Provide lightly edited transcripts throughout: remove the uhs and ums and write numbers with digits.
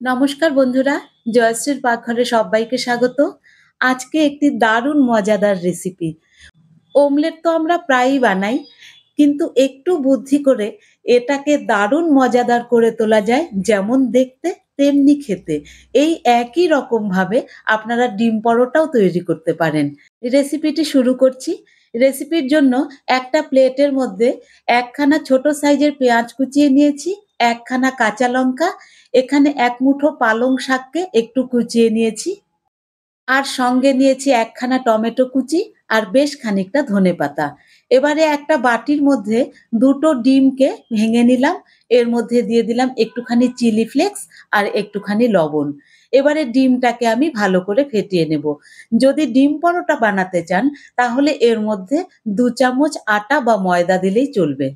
নমস্কার বন্ধুরা, জয়শ্রীর পাকঘরে সবাইকে স্বাগত। আজকে একটি দারুণ মজাদার রেসিপি। ওমলেট তো আমরা প্রায়ই বানাই, কিন্তু একটু বুদ্ধি করে এটাকে দারুণ মজাদার করে তোলা যায়। যেমন দেখতে তেমনি খেতে। এই একই রকমভাবে আপনারা ডিম পরোটাও তৈরি করতে পারেন। রেসিপিটি শুরু করছি। রেসিপির জন্য একটা প্লেটের মধ্যে একখানা ছোট সাইজের পেঁয়াজ কুচিয়ে নিয়েছি, একখানা কাঁচা লঙ্কা, এখানে এক মুঠো পালং শাককে একটু কুচিয়ে নিয়েছি, আর সঙ্গে নিয়েছি একখানা টমেটো কুচি আর বেশ খানিকটা ধনেপাতা। এবারে একটা বাটির মধ্যে দুটো ডিমকে ভেঙে নিলাম। এর মধ্যে দিয়ে দিলাম একটুখানি চিলি ফ্লেক্স আর একটুখানি লবণ। এবারে ডিমটাকে আমি ভালো করে ফেটিয়ে নেব। যদি ডিম পরোটা বানাতে চান তাহলে এর মধ্যে ২ চামচ আটা বা ময়দা দিলেই চলবে।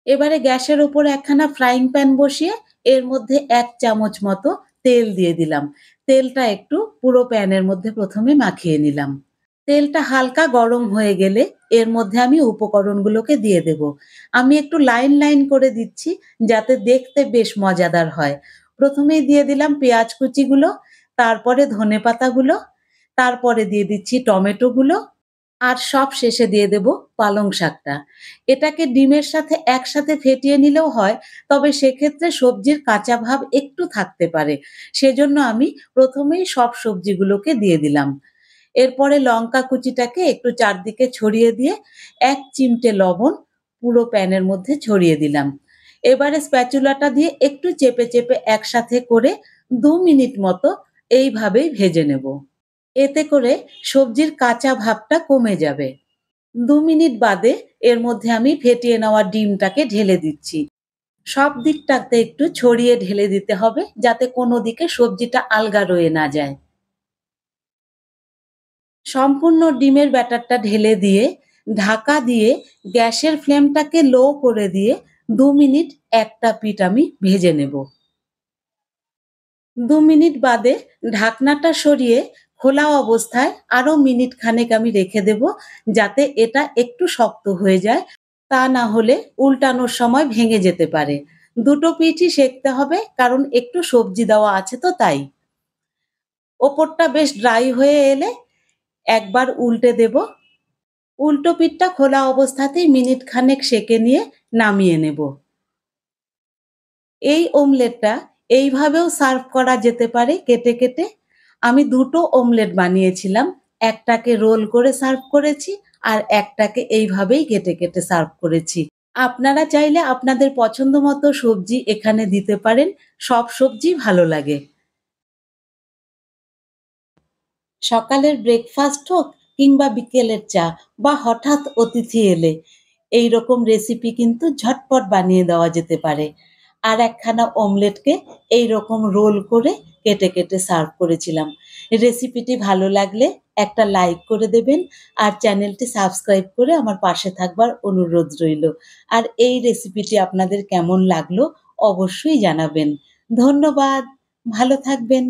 এবারে গ্যাসের উপর একখানা ফ্রাইং প্যান বসিয়ে এর মধ্যে ১ চামচ মতো তেল দিয়ে দিলাম। তেলটা একটু পুরো প্যানের মধ্যে প্রথমে মাখিয়ে নিলাম। তেলটা হালকা গরম হয়ে গেলে এর মধ্যে আমি উপকরণগুলোকে দিয়ে দেব। আমি একটু লাইন, লাইন করে দিচ্ছি যাতে দেখতে বেশ মজাদার হয়। প্রথমেই দিয়ে দিলাম পেঁয়াজ কুচিগুলো, তারপরে ধনেপাতাগুলো, তারপরে দিয়ে দিচ্ছি টমেটোগুলো, আর সবশেষে দিয়ে দেব পালং শাকটা। এটাকে ডিমের সাথে একসাথে ফেটিয়ে নিলেও হয়, তবে সেক্ষেত্রে সবজির কাঁচা ভাব একটু থাকতে পারে। সেজন্য আমি প্রথমেই সব সবজিগুলোকে দিয়ে দিলাম। এরপরে লঙ্কা কুচিটাকে একটু চারদিকে ছড়িয়ে দিয়ে ১ চিমটে লবণ পুরো প্যানের মধ্যে ছড়িয়ে দিলাম। এবারে স্প্যাচুলাটা দিয়ে একটু চেপে, চেপে একসাথে করে ২ মিনিট মতো এইভাবেই ভেজে নেব। এতে করে সবজির কাঁচা ভাবটা কমে যাবে। ২ মিনিট বাদে এর মধ্যে আমি ফেটিয়ে নেওয়া ডিমটাকে ঢেলে দিচ্ছি। সব দিকটাতে একটু ছড়িয়ে ঢেলে দিতে হবে যাতে কোনো দিকে সবজিটা আলগা রয়ে না যায়। সম্পূর্ণ ডিমের ব্যাটারটা ঢেলে দিয়ে ঢাকা দিয়ে গ্যাসের ফ্লেমটাকে লো করে দিয়ে ২ মিনিট একটা পিঠ আমি ভেজে নেব। ২ মিনিট বাদে ঢাকনাটা সরিয়ে খোলা অবস্থায় আরো মিনিট খানেক আমি রেখে দেব যাতে এটা একটু শক্ত হয়ে যায়। তা না হলে উল্টানোর সময় ভেঙে যেতে পারে। দুটো পিঠই সেঁকতে হবে কারণ একটু সবজি দেওয়া আছে তো তাই। ওপরটা বেশ ড্রাই হয়ে এলে একবার উল্টে দেব। উল্টো পিঠটা খোলা অবস্থাতেই মিনিট খানেক সেঁকে নিয়ে নামিয়ে নেব। এই ওমলেটটা এইভাবেও সার্ভ করা যেতে পারে কেটে, কেটে। আমি দুটো ওমলেট বানিয়েছিলাম। একটাকে রোল করে সার্ভ করেছি আর একটাকে এইভাবেই কেটে, কেটে সার্ভ করেছি। আপনারা চাইলে আপনাদের পছন্দ মতো সবজি এখানে দিতে পারেন। সব সবজিই ভালো লাগে। সকালের ব্রেকফাস্ট হোক কিংবা বিকেলের চা বা হঠাৎ অতিথি এলে এইরকম রেসিপি কিন্তু ঝটপট বানিয়ে দেওয়া যেতে পারে। আর একখানা ওমলেটকে এইরকম রোল করে কেটে, কেটে সার্ভ করেছিলাম। রেসিপিটি ভালো লাগলে একটা লাইক করে দেবেন আর চ্যানেলটি সাবস্ক্রাইব করে আমার পাশে থাকবার অনুরোধ রইল। আর এই রেসিপিটি আপনাদের কেমন লাগলো অবশ্যই জানাবেন। ধন্যবাদ। ভালো থাকবেন।